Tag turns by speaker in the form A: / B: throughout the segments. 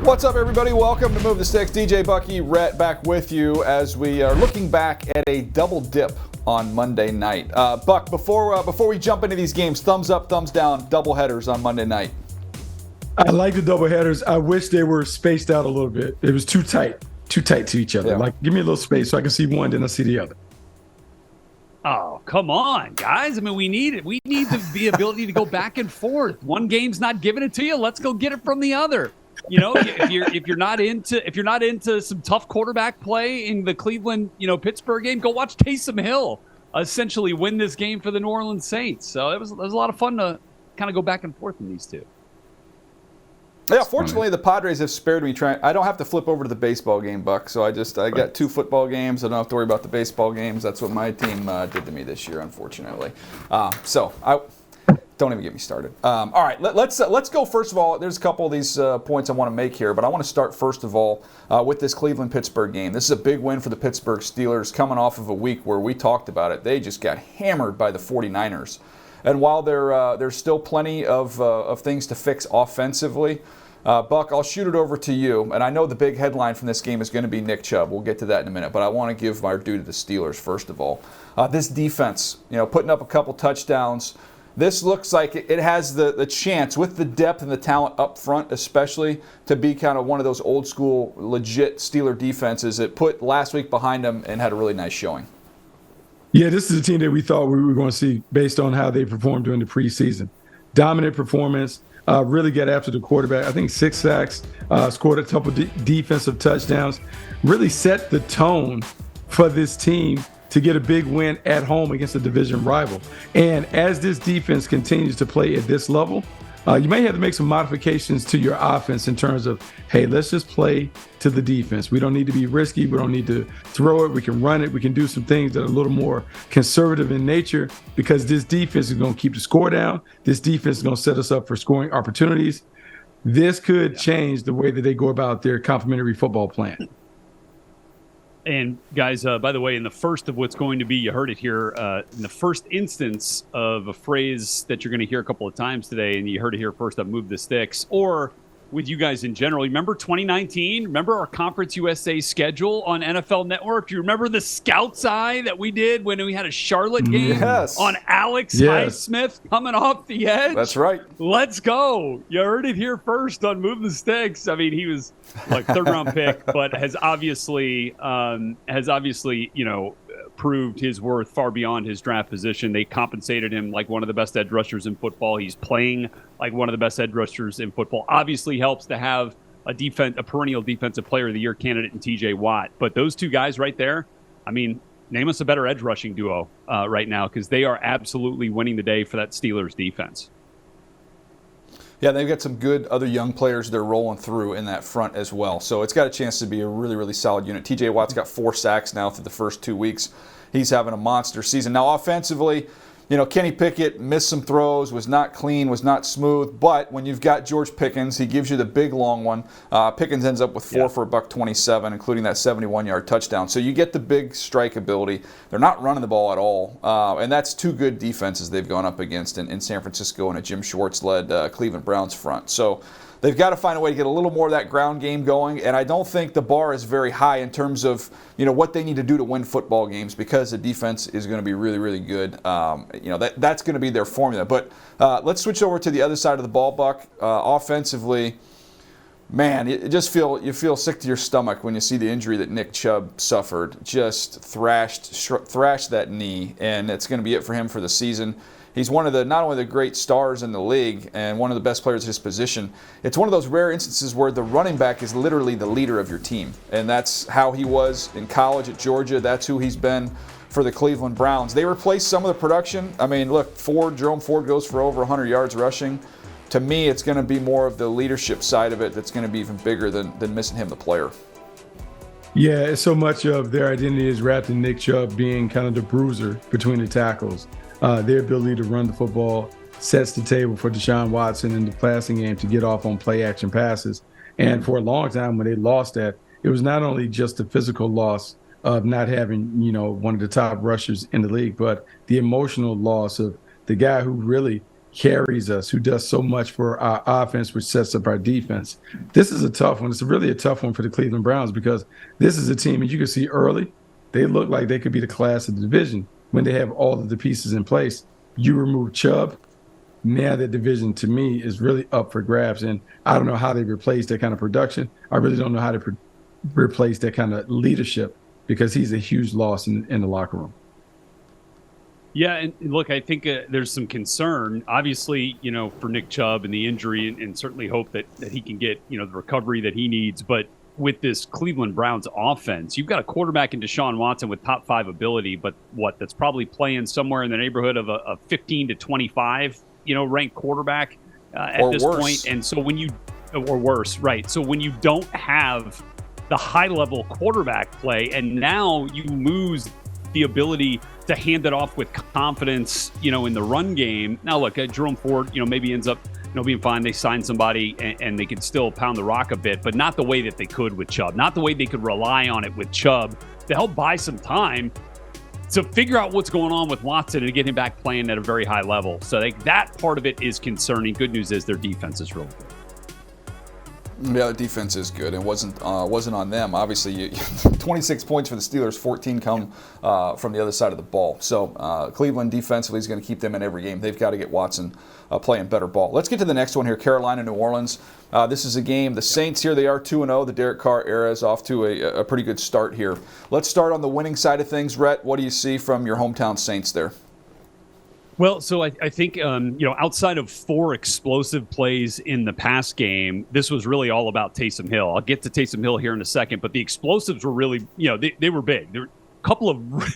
A: What's up, everybody? Welcome to Move the Sticks. DJ Bucky, Rhett back with you as we are looking back at a double dip on Monday night. Buck, before we jump into these games, thumbs up, thumbs down, double headers on Monday night.
B: I like the double headers. I wish they were spaced out a little bit. It was too tight to each other.
A: Yeah.
B: Like, give me a little space so I can see one, then I see the other.
C: Oh, come on, guys. I mean, we need it. We need the ability to go back and forth. One game's not giving it to you. Let's go get it from the other. You know, if you're not into some tough quarterback play in the Cleveland, Pittsburgh game, go watch Taysom Hill essentially win this game for the New Orleans Saints. So it was a lot of fun to kind of go back and forth in these two.
A: Yeah, fortunately, the Padres have spared me. I don't have to flip over to the baseball game, Buck. So I got two football games. I don't have to worry about the baseball games. That's what my team did to me this year, unfortunately. So I don't even get me started. All right, let's go. First of all, there's a couple of these points I want to make here, but I want to start first of all with this Cleveland-Pittsburgh game. This is a big win for the Pittsburgh Steelers, coming off of a week where we talked about it. They just got hammered by the 49ers. And while there's still plenty of things to fix offensively, Buck, I'll shoot it over to you. And I know the big headline from this game is going to be Nick Chubb. We'll get to that in a minute. But I want to give my due to the Steelers, first of all. This defense, putting up a couple touchdowns. This looks like it has the chance, with the depth and the talent up front especially, to be kind of one of those old school, legit Steeler defenses that put last week behind them and had a really nice showing.
B: Yeah, this is a team that we thought we were going to see based on how they performed during the preseason. Dominant performance, really got after the quarterback. I think 6 sacks, scored a couple defensive touchdowns, really set the tone for this team to get a big win at home against a division rival. And as this defense continues to play at this level, you may have to make some modifications to your offense in terms of, hey, let's just play to the defense. We don't need to be risky. We don't need to throw it. We can run it. We can do some things that are a little more conservative in nature, because this defense is going to keep the score down. This defense is going to set us up for scoring opportunities. This could change the way that they go about their complementary football plan.
C: And guys, by the way, in the first of what's going to be, you heard it here, in the first instance of a phrase that you're going to hear a couple of times today, and you heard it here first up, Move the Sticks, or with you guys in general. Remember 2019? Remember our Conference USA schedule on NFL Network? Do you remember the Scouts Eye that we did when we had a Charlotte game on Alex Highsmith coming off the edge?
A: That's right.
C: Let's go. You heard it here first on Move the Sticks. I mean, he was like third-round pick, but has obviously proved his worth far beyond his draft position. They compensated him like one of the best edge rushers in football. He's playing like one of the best edge rushers in football. Obviously helps to have a perennial defensive player of the year candidate in TJ Watt. But those two guys right there, I mean, name us a better edge rushing duo right now, because they are absolutely winning the day for that Steelers defense.
A: Yeah, they've got some good other young players they're rolling through in that front as well. So it's got a chance to be a really, really solid unit. TJ Watt's got 4 sacks now through the first 2 weeks. He's having a monster season. Now, offensively, Kenny Pickett missed some throws, was not clean, was not smooth. But when you've got George Pickens, he gives you the big long one. Pickens ends up with 4 for $127, including that 71-yard touchdown. So you get the big strike ability. They're not running the ball at all. And that's 2 good defenses they've gone up against in San Francisco and a Jim Schwartz-led Cleveland Browns front. So they've got to find a way to get a little more of that ground game going, and I don't think the bar is very high in terms of what they need to do to win football games, because the defense is going to be really, really good. That's going to be their formula. But let's switch over to the other side of the ball, Buck. Offensively, man, you feel sick to your stomach when you see the injury that Nick Chubb suffered. Just thrashed that knee, and it's going to be it for him for the season. He's one of not only the great stars in the league and one of the best players at his position. It's one of those rare instances where the running back is literally the leader of your team. And that's how he was in college at Georgia. That's who he's been for the Cleveland Browns. They replaced some of the production. I mean, look, Jerome Ford goes for over 100 yards rushing. To me, it's going to be more of the leadership side of it that's going to be even bigger than missing him, the player.
B: Yeah, so much of their identity is wrapped in Nick Chubb being kind of the bruiser between the tackles. Their ability to run the football sets the table for Deshaun Watson in the passing game to get off on play-action passes. And for a long time, when they lost that, it was not only just the physical loss of not having, one of the top rushers in the league, but the emotional loss of the guy who really carries us, who does so much for our offense, which sets up our defense. This is a tough one. It's really a tough one for the Cleveland Browns because this is a team, and you can see early, they look like they could be the class of the division when they have all of the pieces in place. You remove Chubb, now the division to me is really up for grabs. And I don't know how they replace that kind of production. I really don't know how to replace that kind of leadership because he's a huge loss in the locker room.
C: Yeah, and look, I think there's some concern, obviously, for Nick Chubb and the injury, and certainly hope that he can get, the recovery that he needs. But with this Cleveland Browns offense, you've got a quarterback in Deshaun Watson with top 5 ability, but that's probably playing somewhere in the neighborhood of a 15 to 25, ranked quarterback at this point. And so or worse, right? So when you don't have the high-level quarterback play, and now you lose the ability to hand it off with confidence, in the run game. Now, look, Jerome Ford, maybe ends up, being fine. They sign somebody and they could still pound the rock a bit, but not the way that they could with Chubb. Not the way they could rely on it with Chubb to help buy some time to figure out what's going on with Watson and to get him back playing at a very high level. So that part of it is concerning. Good news is their defense is really good.
A: Yeah, the defense is good. It wasn't on them. Obviously, 26 points for the Steelers, 14 come from the other side of the ball. So Cleveland defensively is going to keep them in every game. They've got to get Watson playing better ball. Let's get to the next one here, Carolina, New Orleans. This is a game. The Saints here, they are 2-0. The Derek Carr era is off to a pretty good start here. Let's start on the winning side of things. Rhett, what do you see from your hometown Saints there?
C: Well, so I think, outside of 4 explosive plays in the pass game, this was really all about Taysom Hill. I'll get to Taysom Hill here in a second, but the explosives were really, they were big. There were a couple of,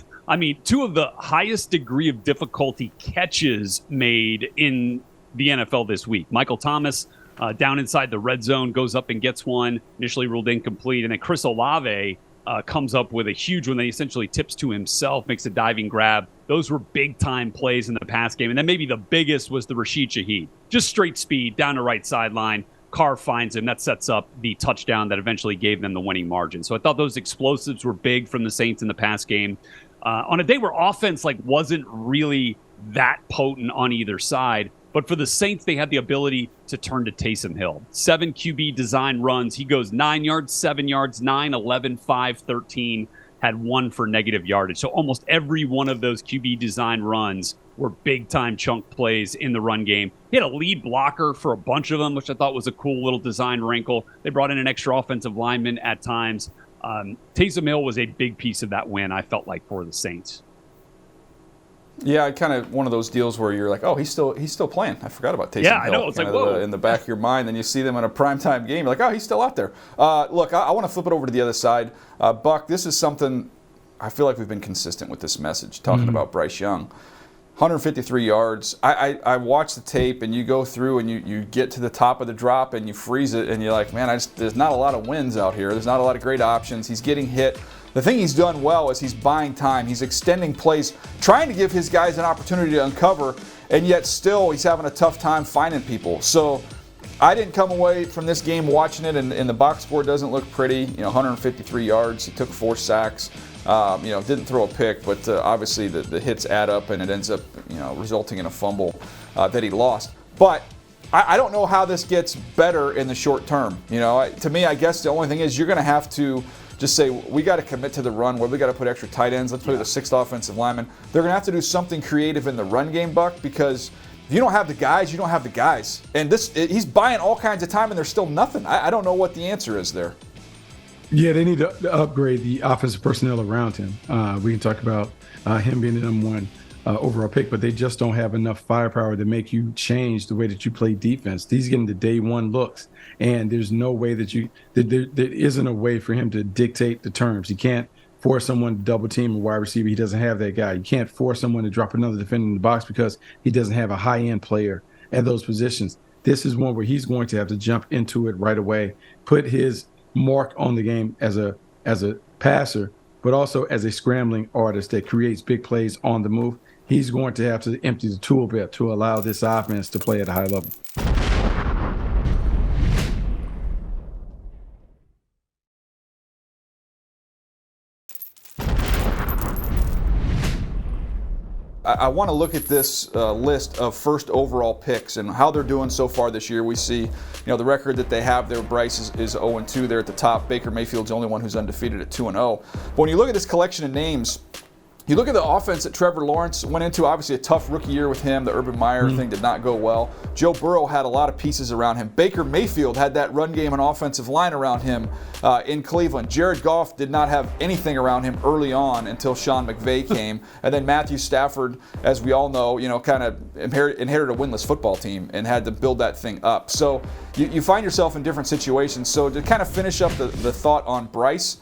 C: 2 of the highest degree of difficulty catches made in the NFL this week. Michael Thomas down inside the red zone goes up and gets one, initially ruled incomplete. And then Chris Olave comes up with a huge one that he essentially tips to himself, makes a diving grab. Those were big-time plays in the pass game. And then maybe the biggest was the Rashid Shaheed. Just straight speed down the right sideline. Carr finds him. That sets up the touchdown that eventually gave them the winning margin. So I thought those explosives were big from the Saints in the pass game. On a day where offense wasn't really that potent on either side, but for the Saints, they had the ability to turn to Taysom Hill. 7 QB design runs. He goes 9 yards, 7 yards, 9, 11, 5, 13. Had 1 for negative yardage. So almost every one of those QB design runs were big-time chunk plays in the run game. He had a lead blocker for a bunch of them, which I thought was a cool little design wrinkle. They brought in an extra offensive lineman at times. Taysom Hill was a big piece of that win, I felt like, for the Saints.
A: Yeah, kind of one of those deals where you're like, oh, he's still playing. I forgot about Taysom Hill.
C: Yeah, I know. It's like, whoa.
A: In the back of your mind, then you see them in a primetime game. You're like, oh, he's still out there. Look, I want to flip it over to the other side. Buck, this is something I feel like we've been consistent with this message, talking about Bryce Young. 153 yards. I watch the tape, and you go through, and you get to the top of the drop, and you freeze it, and you're like, man, there's not a lot of wins out here. There's not a lot of great options. He's getting hit. The thing he's done well is he's buying time. He's extending plays, trying to give his guys an opportunity to uncover, and yet still he's having a tough time finding people. So I didn't come away from this game watching it, and the box score doesn't look pretty. 153 yards. He took 4 sacks. Didn't throw a pick, but obviously the hits add up, and it ends up resulting in a fumble that he lost. But I don't know how this gets better in the short term. To me, I guess the only thing is you're going to have to just say, we got to commit to the run, where we got to put extra tight ends. Let's put the 6th offensive lineman. They're going to have to do something creative in the run game, Buck, because if you don't have the guys, you don't have the guys. And he's buying all kinds of time, and there's still nothing. I don't know what the answer is there.
B: Yeah, they need to upgrade the offensive personnel around him. We can talk about him being the number 1 overall pick, but they just don't have enough firepower to make you change the way that you play defense. He's getting the day 1 looks, and there's no way that there isn't a way for him to dictate the terms. You can't force someone to double team a wide receiver. He doesn't have that guy. You can't force someone to drop another defender in the box because he doesn't have a high-end player at those positions. This is one where he's going to have to jump into it right away, put his mark on the game as a passer, but also as a scrambling artist that creates big plays on the move. He's going to have to empty the tool belt to allow this offense to play at a high level.
A: I want to look at this list of first overall picks and how they're doing so far this year. We see, the record that they have there. Bryce is 0-2 there at the top. Baker Mayfield's the only one who's undefeated at 2-0. But when you look at this collection of names, you look at the offense that Trevor Lawrence went into, obviously a tough rookie year with him. The Urban Meyer thing did not go well. Joe Burrow had a lot of pieces around him. Baker Mayfield had that run game and offensive line around him in Cleveland. Jared Goff did not have anything around him early on until Sean McVay came. And then Matthew Stafford, as we all know, kind of inherited a winless football team and had to build that thing up. So you find yourself in different situations. So to kind of finish up the thought on Bryce,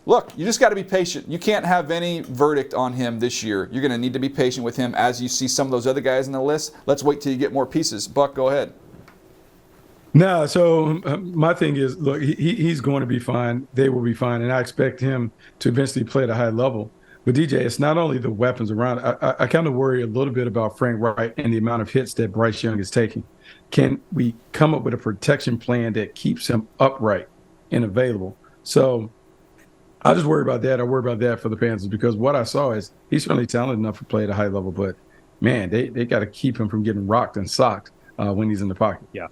A: look, you just got to be patient. You can't have any verdict on him this year. You're going to need to be patient with him as you see some of those other guys in the list. Let's wait till you get more pieces. Buck, go ahead.
B: No, so my thing is, look, he's going to be fine. They will be fine, and I expect him to eventually play at a high level. But DJ, it's not only the weapons around. I kind of worry a little bit about Frank Wright and the amount of hits that Bryce Young is taking. Can we come up with a protection plan that keeps him upright and available? So I just worry about that. I worry about that for the Panthers because what I saw is he's certainly talented enough to play at a high level, but man, they got to keep him from getting rocked and socked when he's in the pocket.
C: Yeah.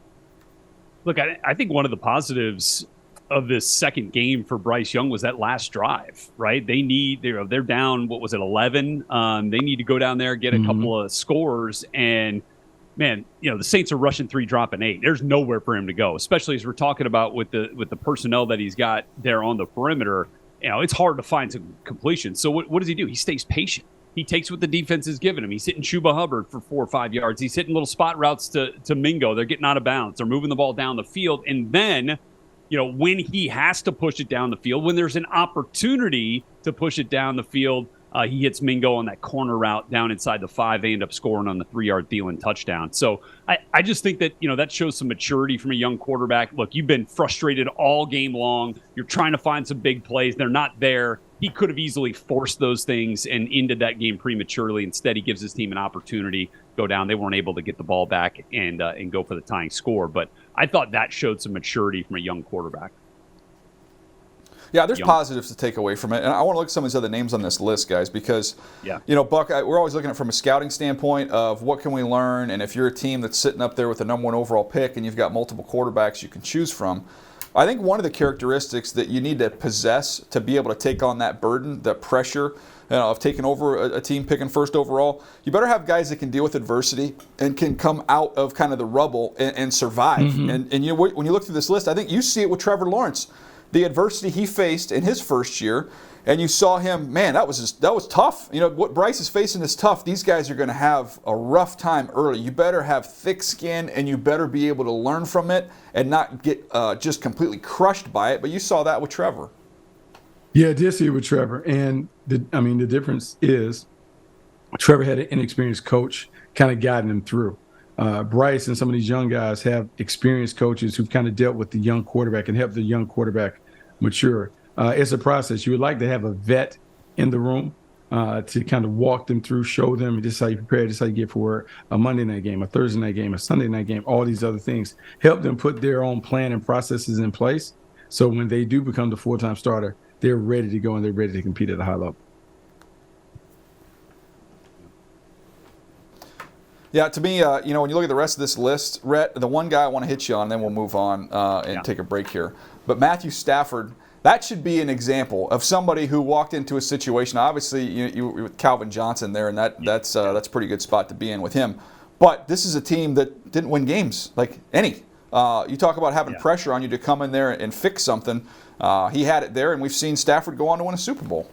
C: Look, I think one of the positives of this second game for Bryce Young was that last drive, right? They're down, 11? They need to go down there, get a couple of scores, and man, the Saints are rushing 3, dropping 8. There's nowhere for him to go, especially as we're talking about with the personnel that he's got there on the perimeter. It's hard to find some completion. So what does he do? He stays patient. He takes what the defense is giving him. He's hitting Chuba Hubbard for 4 or 5 yards. He's hitting little spot routes to Mingo. They're getting out of bounds. They're moving the ball down the field. And then, when he has to push it down the field, when there's an opportunity to push it down the field, he hits Mingo on that corner route down inside the 5. They end up scoring on the 3-yard Thielen touchdown. So I just think that, that shows some maturity from a young quarterback. Look, you've been frustrated all game long. You're trying to find some big plays. They're not there. He could have easily forced those things and ended that game prematurely. Instead, he gives his team an opportunity to go down. They weren't able to get the ball back and go for the tying score. But I thought that showed some maturity from a young quarterback.
A: Yeah, there's positives to take away from it. And I want to look at some of these other names on this list, guys, because, Buck, we're always looking at it from a scouting standpoint of what can we learn. And if you're a team that's sitting up there with the number 1 overall pick and you've got multiple quarterbacks you can choose from, I think one of the characteristics that you need to possess to be able to take on that burden, the pressure of taking over a team picking first overall, you better have guys that can deal with adversity and can come out of kind of the rubble and survive. And when you look through this list, I think you see it with Trevor Lawrence. The adversity he faced in his first year, and you saw him, man, that was tough. What Bryce is facing is tough. These guys are going to have a rough time early. You better have thick skin, and you better be able to learn from it and not get just completely crushed by it. But you saw that with Trevor.
B: Yeah, I did see it with Trevor. And, the difference is Trevor had an inexperienced coach kind of guiding him through. Bryce and some of these young guys have experienced coaches who've kind of dealt with the young quarterback and helped the young quarterback mature. It's a process. You would like to have a vet in the room to kind of walk them through, show them this is how you prepare, this is how you get for a Monday night game, a Thursday night game, a Sunday night game, all these other things. Help them put their own plan and processes in place so when they do become the full-time starter, they're ready to go and they're ready to compete at a high level.
A: Yeah, to me, when you look at the rest of this list, Rhett, the one guy I want to hit you on, then we'll move on and take a break here. But Matthew Stafford, that should be an example of somebody who walked into a situation. Obviously, you with Calvin Johnson there, and that's a pretty good spot to be in with him. But this is a team that didn't win games like any. You talk about having pressure on you to come in there and fix something. He had it there, and we've seen Stafford go on to win a Super Bowl.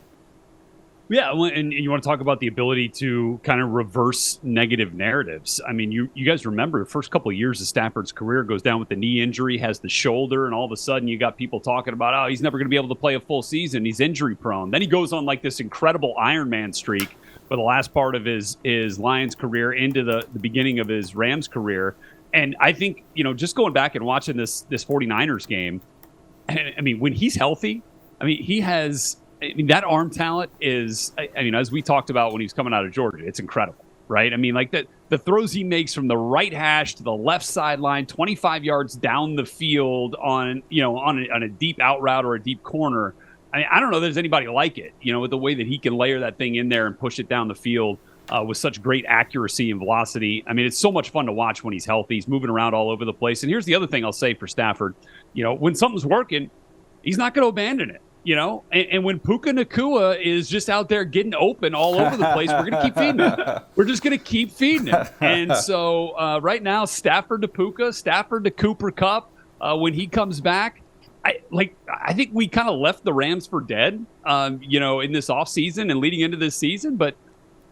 C: Yeah, and you want to talk about the ability to kind of reverse negative narratives. I mean, you guys remember the first couple of years of Stafford's career, goes down with the knee injury, has the shoulder, and all of a sudden you got people talking about, oh, he's never going to be able to play a full season. He's injury prone. Then he goes on like this incredible Ironman streak for the last part of his Lions career into the beginning of his Rams career. And I think, just going back and watching this 49ers game, I mean, when he's healthy, he has... that arm talent is, as we talked about when he was coming out of Georgia, it's incredible, right? The throws he makes from the right hash to the left sideline, 25 yards down the field on a deep out route or a deep corner. I don't know if there's anybody like it, with the way that he can layer that thing in there and push it down the field. with such great accuracy and velocity. I mean, it's so much fun to watch when he's healthy. He's moving around all over the place. And here's the other thing I'll say for Stafford. When something's working, he's not going to abandon it. And when Puka Nacua is just out there getting open all over the place, we're going to keep feeding him. We're just going to keep feeding him. And so right now, Stafford to Puka, Stafford to Cooper Kupp. When he comes back, I think we kind of left the Rams for dead, in this offseason and leading into this season. But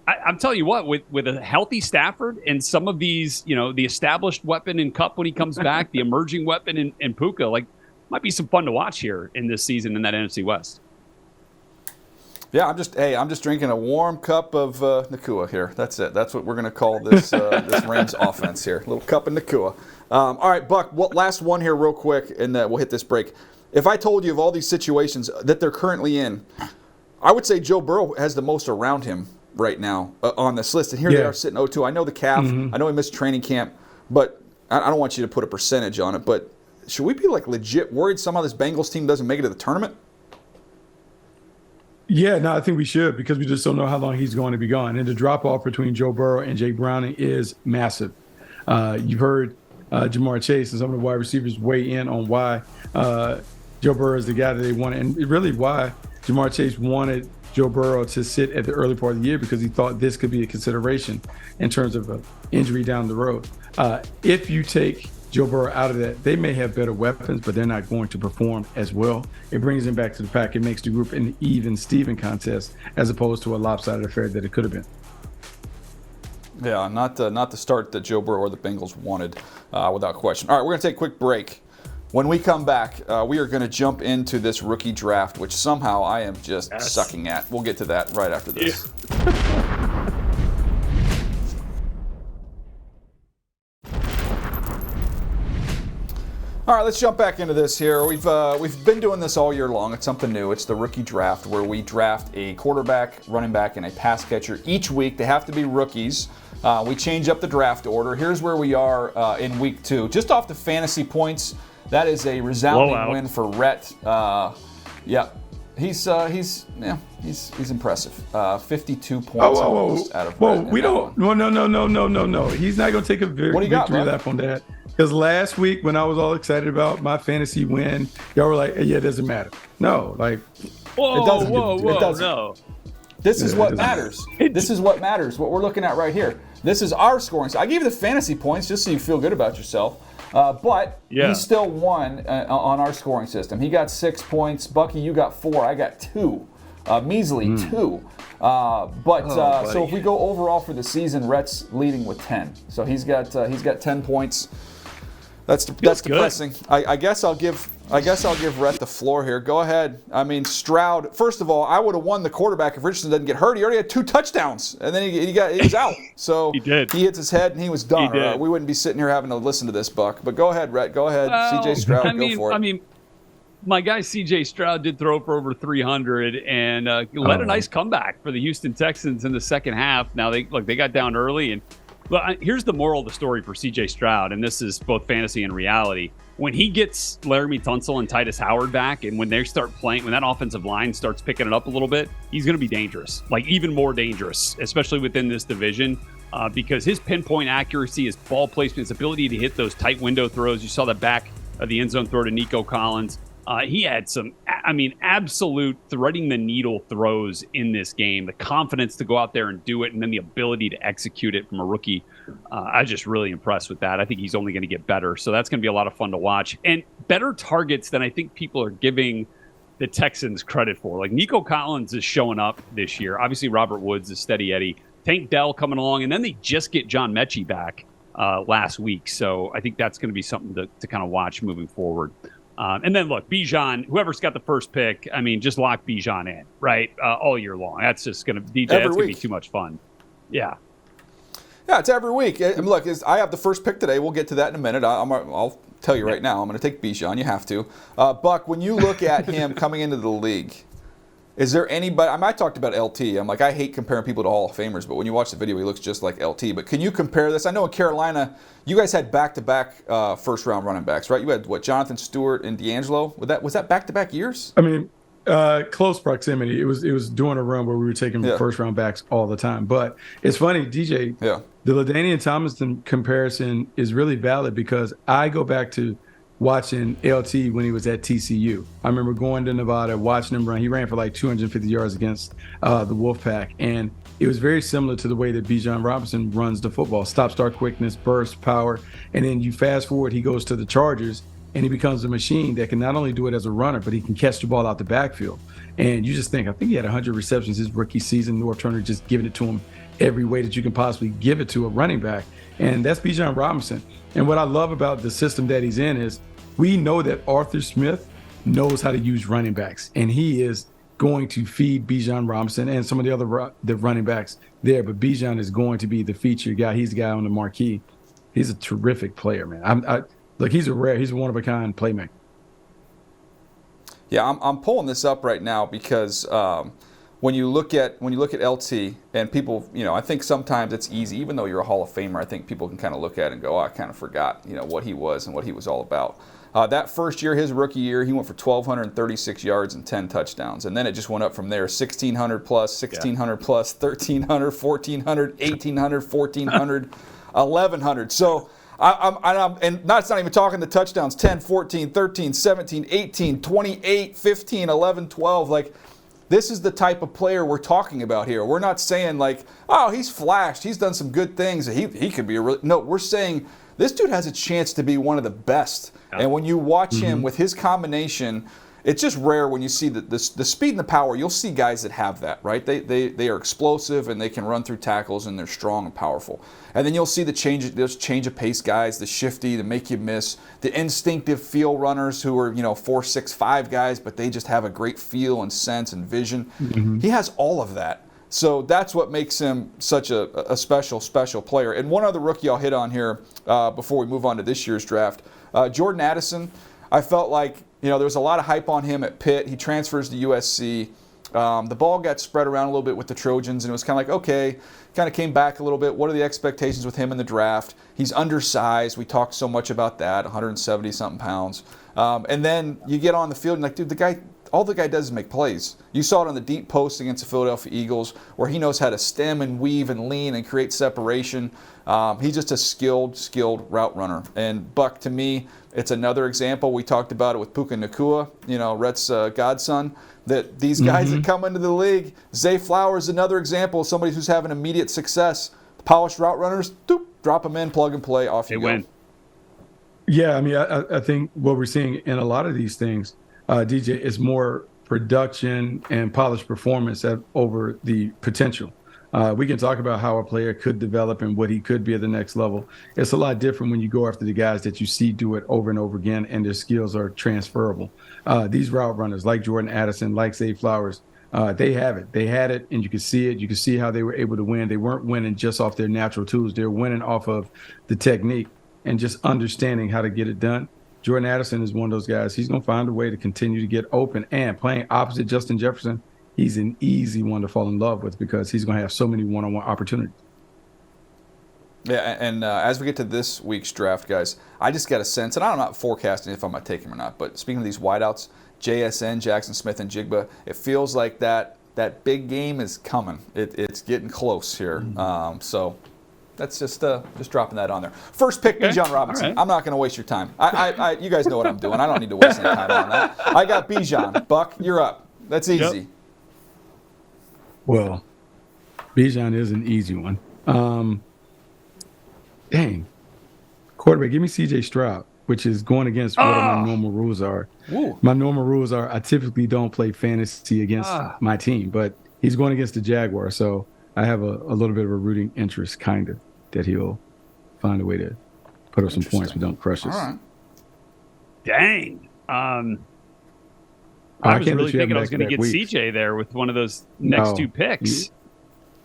C: I'm telling you what, with a healthy Stafford and some of these, the established weapon in Kupp when he comes back, the emerging weapon in Puka, might be some fun to watch here in this season in that NFC West.
A: Yeah, I'm just drinking a warm cup of Nacua here. That's it. That's what we're going to call this this Rams offense here. A little cup of Nacua. All right, Buck, last one here real quick, and we'll hit this break. If I told you of all these situations that they're currently in, I would say Joe Burrow has the most around him right now on this list. And here they are sitting 0-2. I know the calf. I know he missed training camp, but I don't want you to put a percentage on it. But should we be legit worried somehow this Bengals team doesn't make it to the tournament?
B: Yeah, no, I think we should, because we just don't know how long he's going to be gone. And the drop-off between Joe Burrow and Jake Browning is massive. You've heard Jamar Chase and some of the wide receivers weigh in on why Joe Burrow is the guy that they wanted, and really why Jamar Chase wanted Joe Burrow to sit at the early part of the year, because he thought this could be a consideration in terms of an injury down the road. If you take Joe Burrow out of that, they may have better weapons, but they're not going to perform as well. It brings him back to the pack. It makes the group an even-Steven contest as opposed to a lopsided affair that it could have been.
A: Yeah, not the start that Joe Burrow or the Bengals wanted, without question. All right, we're going to take a quick break. When we come back, we are going to jump into this rookie draft, which somehow I am just sucking at. We'll get to that right after this. Yeah. All right, let's jump back into this here. We've been doing this all year long. It's something new. It's the rookie draft, where we draft a quarterback, running back, and a pass catcher each week. They have to be rookies. We change up the draft order. Here's where we are in week 2. Just off the fantasy points, that is a resounding win for Rhett. He's impressive. 52 points out of Rhett.
B: We don't. No. He's not going to take a victory lap on that. Because last week, when I was all excited about my fantasy win, y'all were like, "Yeah, it doesn't matter." No,
A: it doesn't.
C: No.
A: This is what matters. This is what matters. What we're looking at right here. This is our scoring. So I gave you the fantasy points just so you feel good about yourself. But he still won on our scoring system. He got 6 points. Bucky, you got 4. I got 2. Measly 2. So if we go overall for the season, Rhett's leading with 10. So he's got 10 points. That's depressing. I guess I'll give Rhett the floor here. Go ahead. I mean, Stroud. First of all, I would have won the quarterback if Richardson didn't get hurt. He already had 2 touchdowns, and then he was out. So
C: he did.
A: He hits his head, and he was done. We wouldn't be sitting here having to listen to this, Buck. But go ahead, Rhett. Go ahead. C.J. Stroud. Go for it.
C: I mean, my guy C.J. Stroud did throw for over 300 and led a nice comeback for the Houston Texans in the second half. Now they got down early, and here's the moral of the story for C.J. Stroud, and this is both fantasy and reality. When he gets Laramie Tunsil and Titus Howard back, and when they start playing, when that offensive line starts picking it up a little bit, he's going to be dangerous, even more dangerous, especially within this division, because his pinpoint accuracy, his ball placement, his ability to hit those tight window throws. You saw that back of the end zone throw to Nico Collins. He had some, absolute threading the needle throws in this game. The confidence to go out there and do it, and then the ability to execute it from a rookie. I just really impressed with that. I think he's only going to get better. So that's going to be a lot of fun to watch. And better targets than I think people are giving the Texans credit for. Nico Collins is showing up this year. Obviously, Robert Woods is steady Eddie. Tank Dell coming along. And then they just get John Mechie back last week. So I think that's going to be something to kind of watch moving forward. And then look, Bijan, whoever's got the first pick, just lock Bijan in, right? All year long. That's just going to be too much fun. Yeah.
A: Yeah, it's every week. Look, I have the first pick today. We'll get to that in a minute. I'll tell you right now, I'm going to take Bijan. You have to. Buck, when you look at him coming into the league, is there anybody? I talked about LT. I hate comparing people to Hall of Famers, but when you watch the video, he looks just like LT. But can you compare this? I know in Carolina, you guys had back-to-back first-round running backs, right? You had, Jonathan Stewart and D'Angelo? Was that back-to-back years?
B: Close proximity. It was during a run where we were taking first round backs all the time. But it's funny, DJ.
A: Yeah.
B: The LaDainian Tomlinson comparison is really valid because I go back to watching LT when he was at TCU. I remember going to Nevada, watching him run. He ran for like 250 yards against the Wolfpack, and it was very similar to the way that Bijan Robinson runs the football: stop, start, quickness, burst, power. And then you fast forward, he goes to the Chargers, and he becomes a machine that can not only do it as a runner, but he can catch the ball out the backfield. And you just think, I think he had 100 receptions his rookie season. North Turner just giving it to him every way that you can possibly give it to a running back. And that's Bijan Robinson. And what I love about the system that he's in is we know that Arthur Smith knows how to use running backs, and he is going to feed Bijan Robinson and some of the other the running backs there. But Bijan is going to be the feature guy. He's the guy on the marquee. He's a terrific player, man. Look, he's a one-of-a-kind playmaker.
A: Yeah, I'm pulling this up right now because when you look at LT and people, I think sometimes it's easy, even though you're a Hall of Famer, I think people can kind of look at it and go, oh, I kind of forgot, what he was and what he was all about. That first year, his rookie year, he went for 1,236 yards and 10 touchdowns. And then it just went up from there, 1,600 plus, 1,600 plus, 1,300, 1,400, 1,800, 1,400, 1,100. So and that's not even talking the touchdowns, 10, 14, 13, 17, 18, 28, 15, 11, 12. Like, this is the type of player we're talking about here. We're not saying like, oh, he's flashed, he's done some good things, he could be no, we're saying this dude has a chance to be one of the best. Yeah. And when you watch him with his combination, it's just rare when you see the speed and the power. You'll see guys that have that, right? They are explosive and they can run through tackles and they're strong and powerful. And then you'll see the change of pace guys, the shifty, the make you miss, the instinctive feel runners who are 4.65 guys, but they just have a great feel and sense and vision. He has all of that. So that's what makes him such a special player. And one other rookie I'll hit on here before we move on to this year's draft, Jordan Addison. I felt like there was a lot of hype on him at Pitt. He transfers to USC. The ball got spread around a little bit with the Trojans, and it was kind of like, okay, kind of came back a little bit. What are the expectations with him in the draft? He's undersized. We talked so much about that, 170-something pounds. And then you get on the field and like, dude, all the guy does is make plays. You saw it on the deep post against the Philadelphia Eagles where he knows how to stem and weave and lean and create separation. He's just a skilled route runner. And Buck, to me, it's another example. We talked about it with Puka Nacua, Rhett's godson, that these guys that come into the league, Zay Flowers, another example of somebody who's having immediate success. Polished route runners, drop them in, plug and play, off you go. Win.
B: Yeah, I mean, I think what we're seeing in a lot of these things, DJ, is more production and polished performance over the potential. We can talk about how a player could develop and what he could be at the next level. It's a lot different when you go after the guys that you see do it over and over again and their skills are transferable. These route runners like Jordan Addison, like Zay Flowers, they have it. They had it, and you could see it. You could see how they were able to win. They weren't winning just off their natural tools. They were winning off of the technique and just understanding how to get it done. Jordan Addison is one of those guys. He's going to find a way to continue to get open, and playing opposite Justin Jefferson, he's an easy one to fall in love with because he's going to have so many one-on-one opportunities.
A: Yeah, and as we get to this week's draft, guys, I just got a sense, and I'm not forecasting if I'm going to take him or not, but speaking of these wideouts, JSN, Jackson Smith, and Jigba, it feels like that big game is coming. It's getting close here. So that's just dropping that on there. First pick, Bijan Robinson. Right. I'm not going to waste your time. You guys know what I'm doing. I don't need to waste any time on that. I got Bijan. Buck, you're up. That's easy.
B: Yep. Well, Bijan is an easy one. Dang. Quarterback, give me C.J. Stroud, which is going against what my normal rules are. Ooh. My normal rules are I typically don't play fantasy against my team, but he's going against the Jaguars, so I have a little bit of a rooting interest, kind of, that he'll find a way to put up some points but don't crush us.
A: All right.
C: Dang. I was really thinking I was going to get CJ there with one of those next two picks.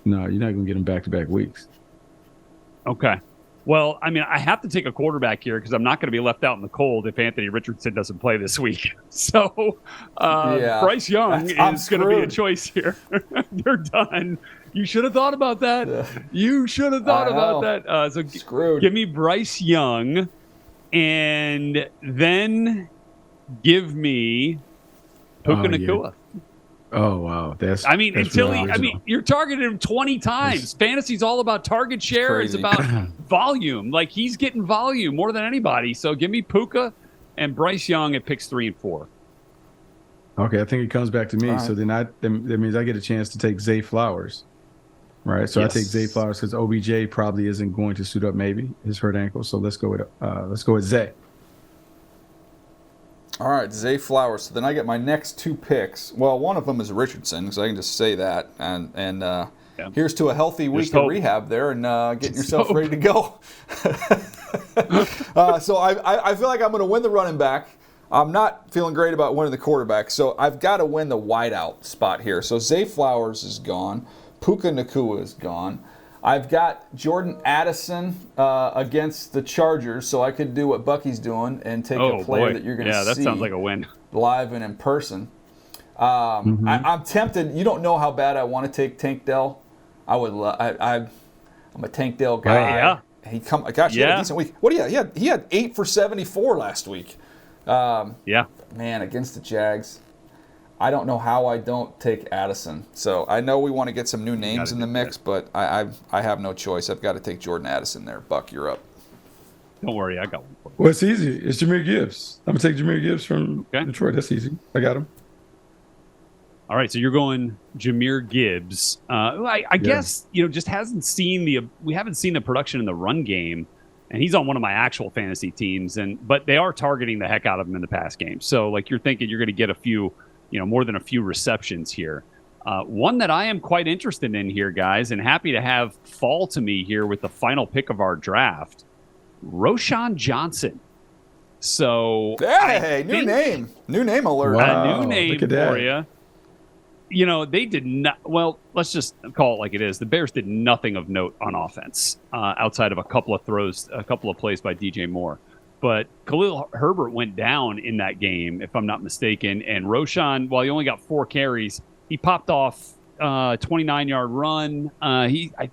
B: No, you're not going to get him back-to-back weeks.
C: Okay. Well, I mean, I have to take a quarterback here because I'm not going to be left out in the cold if Anthony Richardson doesn't play this week. So Bryce Young is going to be a choice here. They're done. You should have thought about that. Yeah. You should have thought about that. So
A: screwed.
C: Give me Bryce Young and then give me Puka Nacua.
B: Oh wow, that's
C: until
B: really
C: he,
B: original.
C: you're targeting him 20 times. Fantasy's all about target share. It's
A: crazy.
C: about volume. Like, he's getting volume more than anybody. So give me Puka and Bryce Young at picks 3 and 4.
B: Okay, I think it comes back to me.
A: All right.
B: So then that means I get a chance to take Zay Flowers, right? So
C: Yes.
B: I take Zay Flowers because OBJ probably isn't going to suit up, maybe his hurt ankle. So let's go with Zay.
A: All right, Zay Flowers. So then I get my next 2 picks. Well, one of them is Richardson, so I can just say that. And here's to a healthy week of rehab there and getting yourself ready to go. So I feel like I'm going to win the running back. I'm not feeling great about winning the quarterback, so I've got to win the wideout spot here. So Zay Flowers is gone. Puka Nacua is gone. I've got Jordan Addison against the Chargers, so I could do what Bucky's doing and take a player that you're going to see.
C: Yeah, that sounds like a win.
A: Live and in person. I'm tempted. You don't know how bad I want to take Tank Dell. I'm a Tank Dell guy.
C: Yeah.
A: He had a decent week. What do you? He had 8 for 74 last week. Man, against the Jags. I don't know how I don't take Addison. So I know we want to get some new names in the mix, but I have no choice. I've got to take Jordan Addison there. Buck, you're up.
C: Don't worry, I got one for you.
B: Well, it's easy. It's Jahmyr Gibbs. I'm going to take Jahmyr Gibbs from Detroit. That's easy. I got him.
C: All right, so you're going Jahmyr Gibbs. I guess, just we haven't seen the production in the run game, and he's on one of my actual fantasy teams, but they are targeting the heck out of him in the pass game. So, like, you're thinking you're going to get a few, more than a few receptions here. One that I am quite interested in here, guys, and happy to have fall to me here with the final pick of our draft, Roschon Johnson. So,
A: hey, new name alert.
C: A new name for you. They did not. Well, let's just call it like it is. The Bears did nothing of note on offense outside of a couple of throws, a couple of plays by DJ Moore. But Khalil Herbert went down in that game, if I'm not mistaken. And Roschon, while he only got 4 carries, he popped off a 29-yard run. I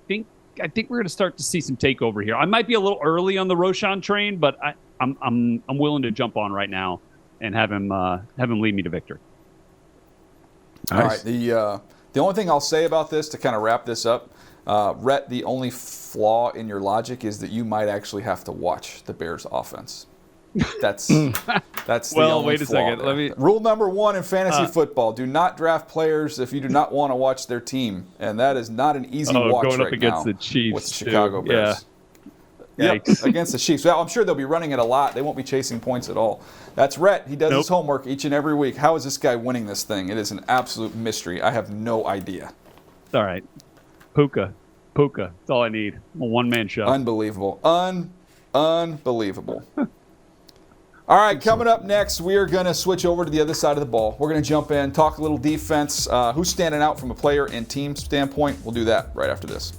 C: think we're going to start to see some takeover here. I might be a little early on the Roschon train, but I'm willing to jump on right now and have him lead me to victory.
A: Nice. All right. The only thing I'll say about this to kind of wrap this up, Rhett, the only flaw in your logic is that you might actually have to watch the Bears offense. That's the only
C: wait a
A: flaw
C: second.
A: there. Rule number 1 in fantasy football: do not draft players if you do not want to watch their team, and that is not an easy watch
C: going
A: right
C: up against
A: now
C: the Chiefs
A: with the Chicago
C: too.
A: Bears.
C: Yeah.
A: Yep, against the Chiefs. Well, I'm sure they'll be running it a lot. They won't be chasing points at all. That's Rhett. He does his homework each and every week. How is this guy winning this thing? It is an absolute mystery. I have no idea.
C: All right. Puka. That's all I need. A one-man show.
A: Unbelievable. Unbelievable. All right, coming up next, we are going to switch over to the other side of the ball. We're going to jump in, talk a little defense, who's standing out from a player and team standpoint. We'll do that right after this.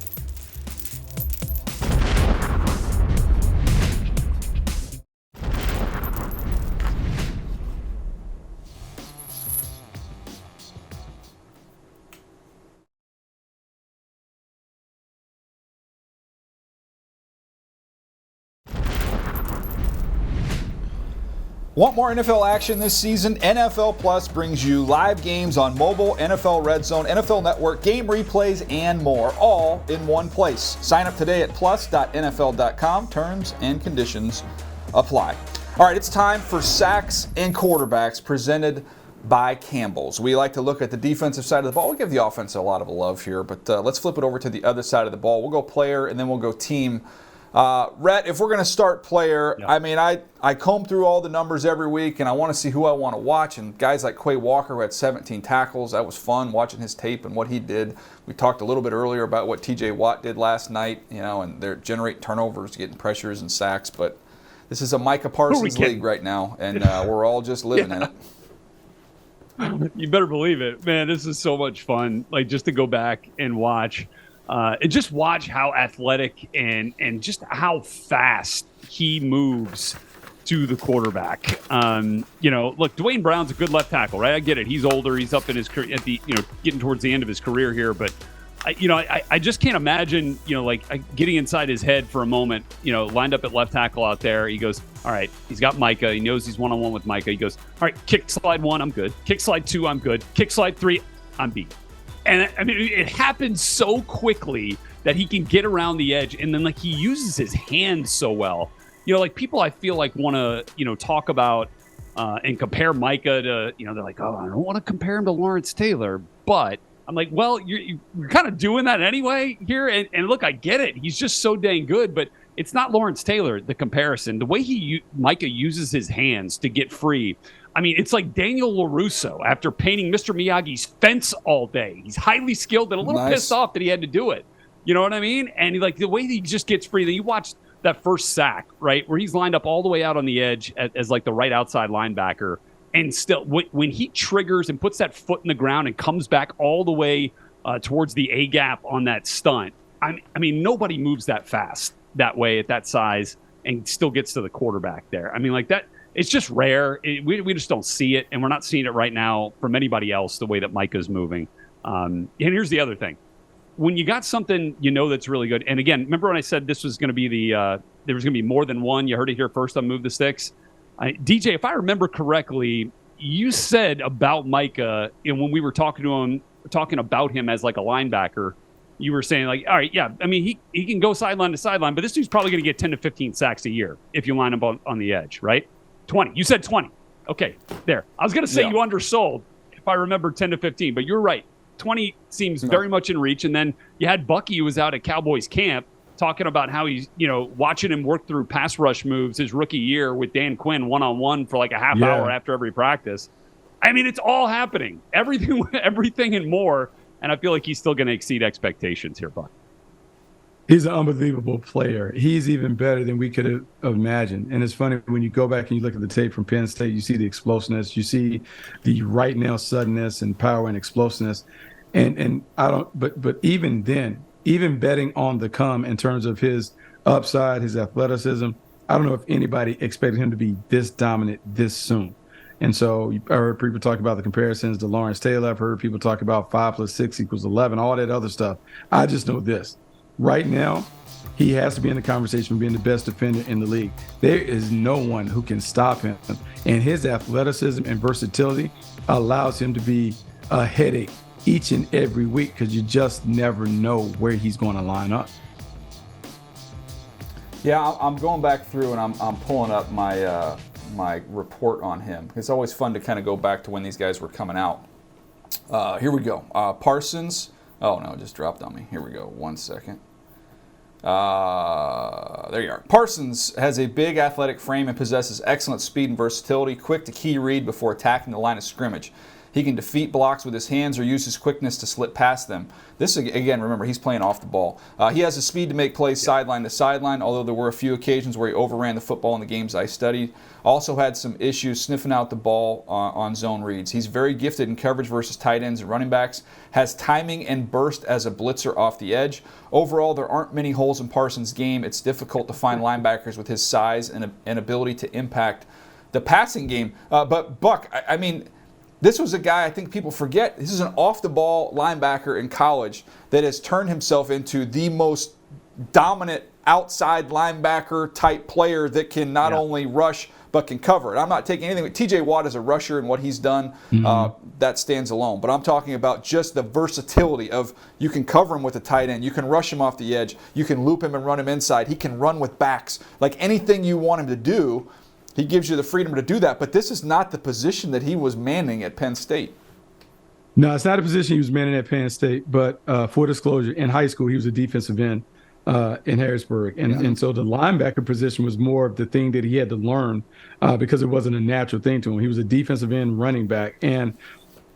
A: Want more NFL action this season? NFL Plus brings you live games on mobile, NFL Red Zone, NFL Network, game replays, and more, all in one place. Sign up today at plus.nfl.com. Terms and conditions apply. All right, it's time for Sacks and Quarterbacks presented by Campbell's. We like to look at the defensive side of the ball. We'll give the offense a lot of love here, but let's flip it over to the other side of the ball. We'll go player, and then we'll go team. Rhett, if we're going to start player, I mean, I comb through all the numbers every week, and I want to see who I want to watch. And guys like Quay Walker, who had 17 tackles, that was fun watching his tape and what he did. We talked a little bit earlier about what T.J. Watt did last night, and they're generating turnovers, getting pressures and sacks. But this is a Micah Parsons league right now, and we're all just living in it.
C: You better believe it, man. This is so much fun. Like, just to go back and watch. And just watch how athletic and just how fast he moves to the quarterback. Look, Dwayne Brown's a good left tackle, right? I get it. He's older. He's up in his career getting towards the end of his career here. But I just can't imagine, getting inside his head for a moment. Lined up at left tackle out there. He goes, all right. He's got Micah. He knows he's one-on-one with Micah. He goes, all right. Kick slide 1, I'm good. Kick slide 2, I'm good. Kick slide 3. I'm beat. And I mean, it happens so quickly that he can get around the edge, and then like he uses his hands so well. Like people I feel like want to, talk about and compare Micah to, they're like, oh, I don't want to compare him to Lawrence Taylor, but I'm like, well, you're kind of doing that anyway here. And look, I get it. He's just so dang good, but it's not Lawrence Taylor, the comparison. The way Micah uses his hands to get free. I mean, it's like Daniel LaRusso after painting Mr. Miyagi's fence all day. He's highly skilled and a little pissed off that he had to do it. You know what I mean? And like the way he just gets free, you watch that first sack, right, where he's lined up all the way out on the edge as like the right outside linebacker. And still, when he triggers and puts that foot in the ground and comes back all the way towards the A gap on that stunt, I mean, nobody moves that fast that way at that size and still gets to the quarterback there. I mean, like that. It's just rare. We just don't see it, and we're not seeing it right now from anybody else the way that Micah's moving. And here's the other thing. When you got something that's really good, and again, remember when I said this was going to be there was going to be more than one? You heard it here first on Move the Sticks. DJ, if I remember correctly, you said about Micah, when we were talking about him as like a linebacker, you were saying like, all right, yeah, I mean, he can go sideline to sideline, but this dude's probably going to get 10 to 15 sacks a year if you line him on the edge, right? 20. You said 20. Okay, there. I was going to say you undersold if I remember 10 to 15, but you're right. 20 seems very much in reach. And then you had Bucky, who was out at Cowboys camp, talking about how he's, watching him work through pass rush moves his rookie year with Dan Quinn one-on-one for like a half hour after every practice. I mean, it's all happening. Everything and more. And I feel like he's still going to exceed expectations here, Buck.
B: He's an unbelievable player. He's even better than we could have imagined. And it's funny when you go back and you look at the tape from Penn State, you see the explosiveness, you see the right now suddenness and power and explosiveness. And I don't, but even then, even betting on the come in terms of his upside, his athleticism, I don't know if anybody expected him to be this dominant this soon. And so I heard people talk about the comparisons to Lawrence Taylor. I've heard people talk about 5 + 6 = 11, all that other stuff. I just know this. Right now, he has to be in the conversation of being the best defender in the league. There is no one who can stop him. And his athleticism and versatility allows him to be a headache each and every week because you just never know where he's going to line up.
A: Yeah, I'm going back through and I'm pulling up my report on him. It's always fun to kind of go back to when these guys were coming out. Here we go. Parsons. Oh, no, it just dropped on me. Here we go. 1 second. There you are. Parsons has a big athletic frame and possesses excellent speed and versatility, quick to key read before attacking the line of scrimmage. He can defeat blocks with his hands or use his quickness to slip past them. This, again, remember, he's playing off the ball. He has the speed to make plays sideline to sideline, although there were a few occasions where he overran the football in the games I studied. Also had some issues sniffing out the ball on zone reads. He's very gifted in coverage versus tight ends and running backs. Has timing and burst as a blitzer off the edge. Overall, there aren't many holes in Parsons' game. It's difficult to find linebackers with his size and ability to impact the passing game. But, Buck, I mean, this was a guy I think people forget. This is an off-the-ball linebacker in college that has turned himself into the most dominant outside linebacker type player that can not only rush but can cover it. I'm not taking anything. T.J. Watt is a rusher and what he's done, that stands alone. But I'm talking about just the versatility of you can cover him with a tight end. You can rush him off the edge. You can loop him and run him inside. He can run with backs. Like anything you want him to do, he gives you the freedom to do that, but this is not the position that he was manning at Penn State.
B: No, it's not a position he was manning at Penn State, but for disclosure, in high school, he was a defensive end in Harrisburg. And so the linebacker position was more of the thing that he had to learn because it wasn't a natural thing to him. He was a defensive end running back. And,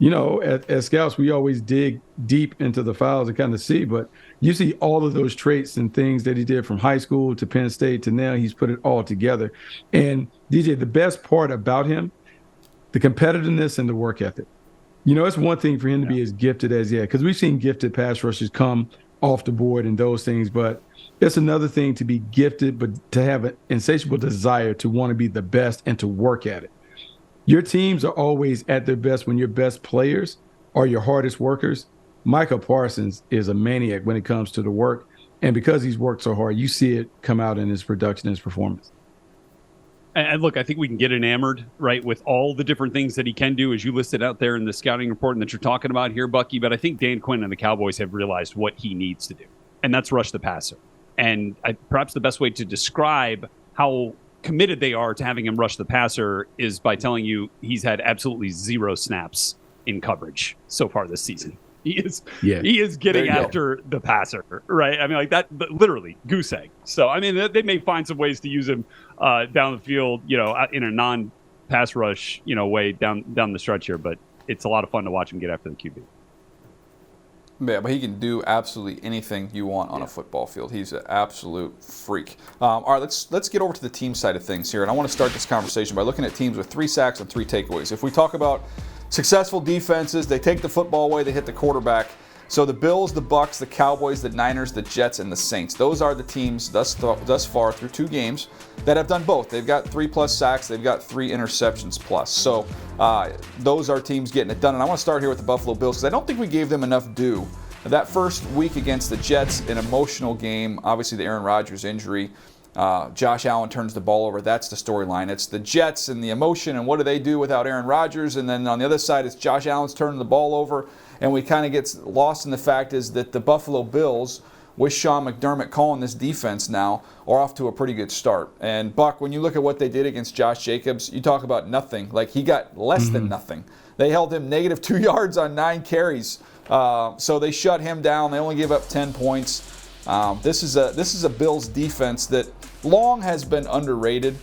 B: as scouts, we always dig deep into the files and kind of see, but you see all of those traits and things that he did from high school to Penn State to now he's put it all together. And DJ, the best part about him, the competitiveness and the work ethic. It's one thing for him to be as gifted as because we've seen gifted pass rushers come off the board and those things, but it's another thing to be gifted, but to have an insatiable desire to want to be the best and to work at it. Your teams are always at their best when your best players are your hardest workers. Micah Parsons is a maniac when it comes to the work. And because he's worked so hard, you see it come out in his production and his performance.
C: And look, I think we can get enamored, right, with all the different things that he can do, as you listed out there in the scouting report and that you're talking about here, Bucky. But I think Dan Quinn and the Cowboys have realized what he needs to do, and that's rush the passer. And perhaps the best way to describe how committed they are to having him rush the passer is by telling you he's had absolutely 0 snaps in coverage so far this season. He is getting after the passer, right? I mean, like that, literally goose egg. So, I mean, they may find some ways to use him down the field, in a non-pass rush, way down the stretch here. But it's a lot of fun to watch him get after the QB.
A: Yeah, but he can do absolutely anything you want on a football field. He's an absolute freak. All right, let's get over to the team side of things here, and I want to start this conversation by looking at teams with 3 sacks and 3 takeaways. If we talk about successful defenses, they take the football away, they hit the quarterback. So the Bills, the Bucks, the Cowboys, the Niners, the Jets, and the Saints. Those are the teams thus far through 2 games that have done both. They've got 3+ sacks. They've got 3 interceptions plus. So those are teams getting it done. And I want to start here with the Buffalo Bills because I don't think we gave them enough due. That first week against the Jets, an emotional game. Obviously, the Aaron Rodgers injury. Josh Allen turns the ball over. That's the storyline. It's the Jets and the emotion and what do they do without Aaron Rodgers. And then on the other side, it's Josh Allen's turning the ball over. And we kind of get lost in the fact is that the Buffalo Bills, with Sean McDermott calling this defense now, are off to a pretty good start. And Buck, when you look at what they did against Josh Jacobs, you talk about nothing. Like he got less than nothing. They held him negative 2 yards on 9 carries. So they shut him down. They only gave up 10 points. This is a Bills defense that long has been underrated,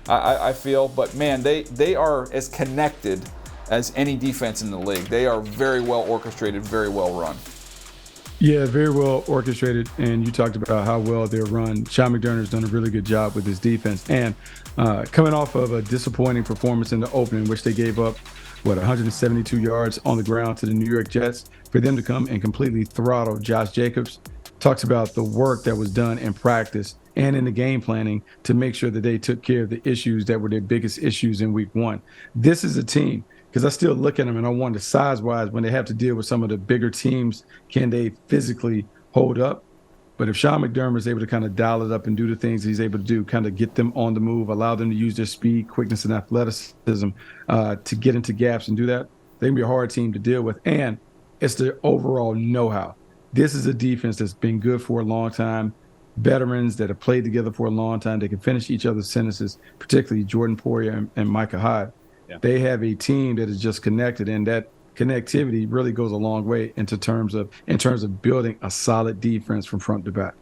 A: I feel. But man, they are as connected as any defense in the league. They are very well orchestrated, very well run.
B: Yeah, very well orchestrated. And you talked about how well they're run. Sean McDermott's done a really good job with his defense. And coming off of a disappointing performance in the opening, which they gave up, 172 yards on the ground to the New York Jets, for them to come and completely throttle Josh Jacobs, talks about the work that was done in practice and in the game planning to make sure that they took care of the issues that were their biggest issues in week 1. This is a team, because I still look at them and I wonder size-wise, when they have to deal with some of the bigger teams, can they physically hold up? But if Sean McDermott is able to kind of dial it up and do the things he's able to do, kind of get them on the move, allow them to use their speed, quickness, and athleticism to get into gaps and do that, they can be a hard team to deal with. And it's their overall know-how. This is a defense that's been good for a long time. Veterans that have played together for a long time. They can finish each other's sentences, particularly Jordan Poyer and Micah Hyde. Yeah. They have a team that is just connected, and that connectivity really goes a long way in terms of building a solid defense from front to back.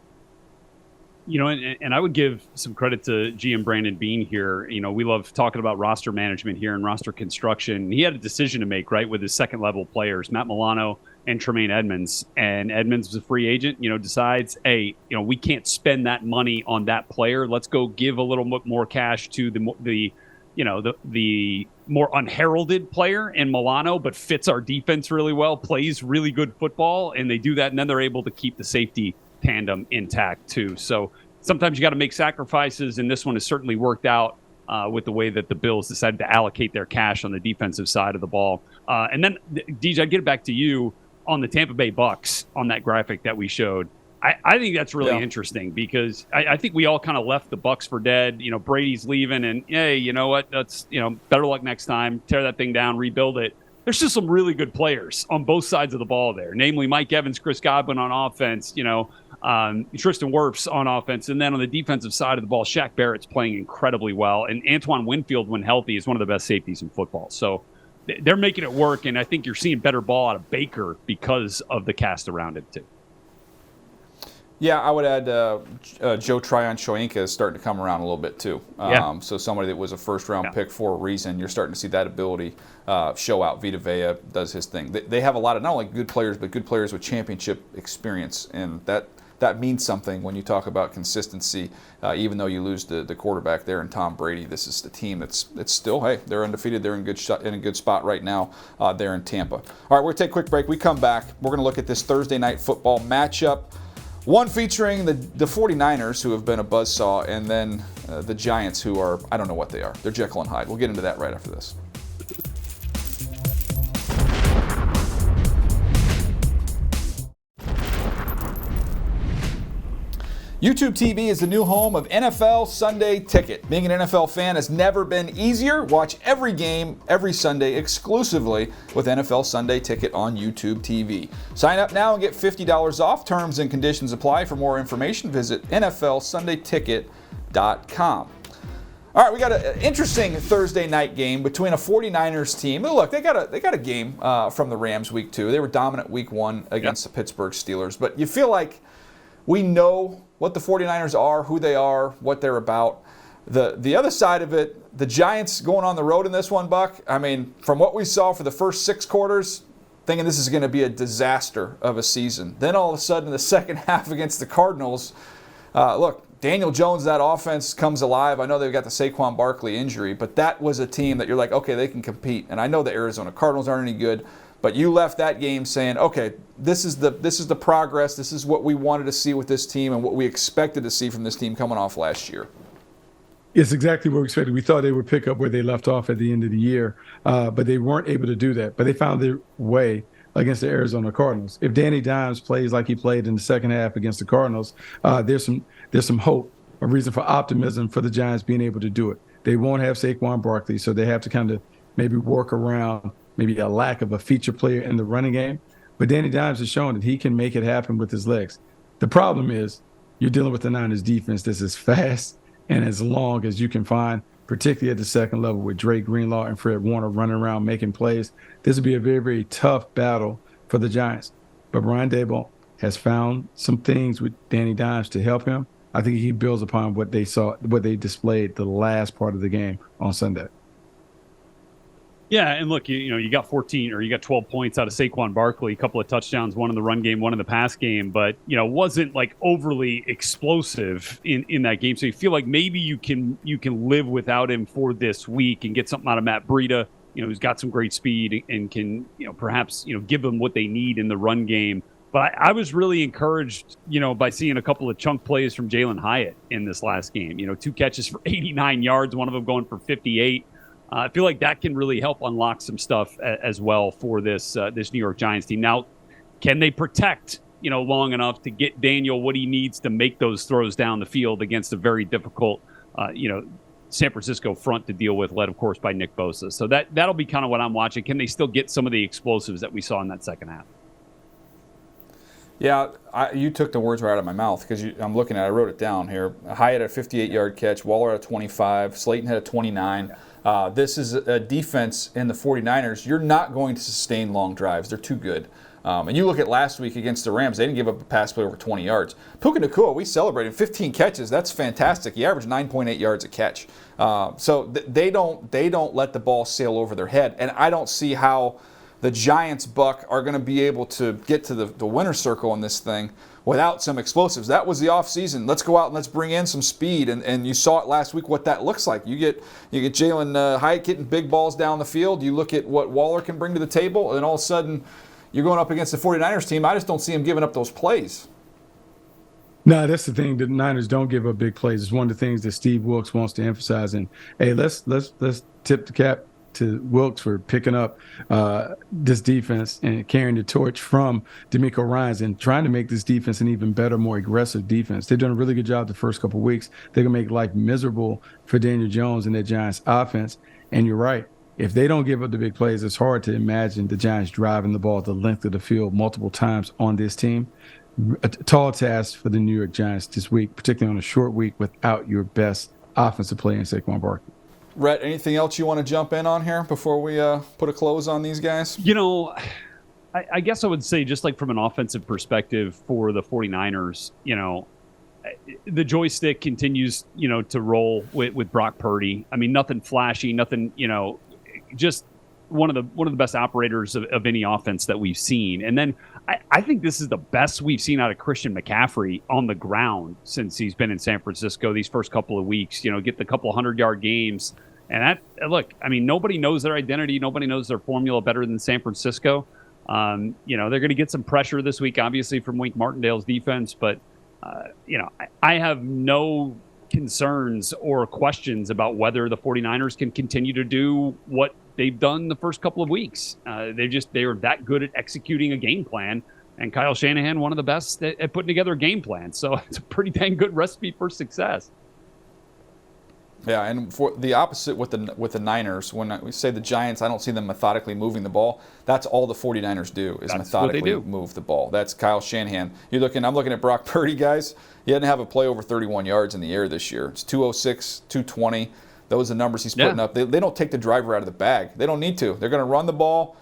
C: And I would give some credit to GM Brandon Beane here. We love talking about roster management here and roster construction. He had a decision to make, right, with his second-level players, Matt Milano and Tremaine Edmunds. And Edmunds was a free agent, decides, hey, we can't spend that money on that player. Let's go give a little bit more cash to the more unheralded player in Milano, but fits our defense really well, plays really good football, and they do that, and then they're able to keep the safety tandem intact too. So sometimes you got to make sacrifices, and this one has certainly worked out with the way that the Bills decided to allocate their cash on the defensive side of the ball. And then, DJ, I'd get it back to you on the Tampa Bay Bucks on that graphic that we showed. I think that's really interesting because I think we all kind of left the Bucks for dead. Brady's leaving, and hey, you know what? That's better luck next time. Tear that thing down, rebuild it. There's just some really good players on both sides of the ball there, namely Mike Evans, Chris Godwin on offense. Tristan Wirfs on offense, and then on the defensive side of the ball, Shaq Barrett's playing incredibly well, and Antoine Winfield, when healthy, is one of the best safeties in football. So they're making it work, and I think you're seeing better ball out of Baker because of the cast around it too.
A: Yeah, I would add Joe Tryon-Shoyinka is starting to come around a little bit too. So somebody that was a first-round pick for a reason, you're starting to see that ability show out. Vita Vea does his thing. They have a lot of not only good players, but good players with championship experience, and that means something when you talk about consistency. Even though you lose the quarterback there in Tom Brady, this is the team that's still, hey, they're undefeated. They're in a good spot right now there in Tampa. All right, we're going to take a quick break. We come back. We're going to look at this Thursday night football matchup. One featuring the 49ers, who have been a buzzsaw, and then the Giants, who are, I don't know what they are. They're Jekyll and Hyde. We'll get into that right after this. YouTube TV is the new home of NFL Sunday Ticket. Being an NFL fan has never been easier. Watch every game, every Sunday, exclusively with NFL Sunday Ticket on YouTube TV. Sign up now and get $50 off. Terms and conditions apply. For more information, visit NFLSundayTicket.com. All right, we got an interesting Thursday night game between a 49ers team. Look, they got a game from the Rams week 2. They were dominant week 1 against the Pittsburgh Steelers. But you feel like we know what the 49ers are, who they are, what they're about. The other side of it, the Giants going on the road in this one, Buck. I mean, from what we saw for the first 6 quarters, thinking this is going to be a disaster of a season. Then all of a sudden, in the second half against the Cardinals, look, Daniel Jones, that offense comes alive. I know they've got the Saquon Barkley injury, but that was a team that you're like, okay, they can compete. And I know the Arizona Cardinals aren't any good, but you left that game saying, okay, this is the progress. This is what we wanted to see with this team and what we expected to see from this team coming off last year.
B: It's exactly what we expected. We thought they would pick up where they left off at the end of the year, but they weren't able to do that. But they found their way against the Arizona Cardinals. If Danny Dimes plays like he played in the second half against the Cardinals, there's some hope, a reason for optimism for the Giants being able to do it. They won't have Saquon Barkley, so they have to kind of maybe work around maybe a lack of a feature player in the running game. But Danny Dimes has shown that he can make it happen with his legs. The problem is you're dealing with the Niners defense that's as fast and as long as you can find, particularly at the second level with Drake Greenlaw and Fred Warner running around making plays. This will be a very, very tough battle for the Giants. But Brian Daboll has found some things with Danny Dimes to help him. I think he builds upon what they displayed the last part of the game on Sunday.
C: Yeah, and look, you got 12 points out of Saquon Barkley, a couple of touchdowns, one in the run game, one in the pass game, but wasn't like overly explosive in that game. So you feel like maybe you can live without him for this week and get something out of Matt Breida, who's got some great speed and can perhaps give them what they need in the run game. But I was really encouraged, by seeing a couple of chunk plays from Jalen Hyatt in this last game. 2 catches for 89 yards, one of them going for 58. I feel like that can really help unlock some stuff as well for this New York Giants team. Now, can they protect, long enough to get Daniel what he needs to make those throws down the field against a very difficult, San Francisco front to deal with, led, of course, by Nick Bosa. So that'll be kind of what I'm watching. Can they still get some of the explosives that we saw in that second half?
A: Yeah, you took the words right out of my mouth because I'm looking at it. I wrote it down here. Hyatt had a 58-yard catch, Waller had a 25, Slayton had a 29. This is a defense in the 49ers. You're not going to sustain long drives. They're too good. And you look at last week against the Rams, they didn't give up a pass play over 20 yards. Puka Nacua, we celebrated 15 catches. That's fantastic. He averaged 9.8 yards a catch. So they don't let the ball sail over their head. And I don't see how the Giants, Buck, are going to be able to get to the winner's circle in this thing without some explosives. That was the offseason. Let's go out and let's bring in some speed. And you saw it last week what that looks like. You get Jalen Hyatt getting big balls down the field. You look at what Waller can bring to the table, and all of a sudden you're going up against the 49ers team. I just don't see him giving up those plays.
B: No, that's the thing. The Niners don't give up big plays. It's one of the things that Steve Wilks wants to emphasize. And hey, let's tip the cap to Wilks for picking up this defense and carrying the torch from DeMeco Ryans and trying to make this defense an even better, more aggressive defense. They've done a really good job the first couple of weeks. They're going to make life miserable for Daniel Jones and that Giants offense. And you're right. If they don't give up the big plays, it's hard to imagine the Giants driving the ball the length of the field multiple times on this team. A tall task for the New York Giants this week, particularly on a short week without your best offensive player in Saquon Barkley.
A: Rhett, anything else you want to jump in on here before we put a close on these guys?
C: I guess I would say just like from an offensive perspective for the 49ers, the joystick continues, to roll with Brock Purdy. I mean, nothing flashy, nothing, just one of the best operators of any offense that we've seen. And then I think this is the best we've seen out of Christian McCaffrey on the ground since he's been in San Francisco these first couple of weeks. Get the couple 100-yard games. And nobody knows their identity. Nobody knows their formula better than San Francisco. They're going to get some pressure this week, obviously, from Wink Martindale's defense. But, I have no concerns or questions about whether the 49ers can continue to do what they've done the first couple of weeks. They are that good at executing a game plan. And Kyle Shanahan, one of the best at putting together a game plan. So it's a pretty dang good recipe for success.
A: Yeah, and for the opposite with the Niners, when we say the Giants, I don't see them methodically moving the ball. That's all the 49ers do is methodically move the ball. That's Kyle Shanahan. I'm looking at Brock Purdy, guys. He didn't have a play over 31 yards in the air this year. It's 206, 220. Those are the numbers he's putting up. They don't take the driver out of the bag. They don't need to. They're going to run the ball.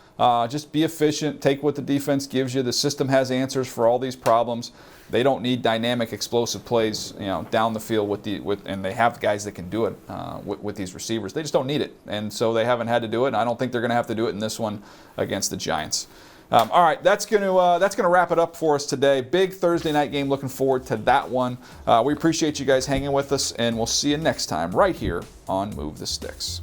A: Just be efficient. Take what the defense gives you. The system has answers for all these problems. They don't need dynamic, explosive plays, down the field and they have guys that can do it with these receivers. They just don't need it, and so they haven't had to do it. And I don't think they're going to have to do it in this one against the Giants. All right, that's going to wrap it up for us today. Big Thursday night game. Looking forward to that one. We appreciate you guys hanging with us, and we'll see you next time right here on Move the Sticks.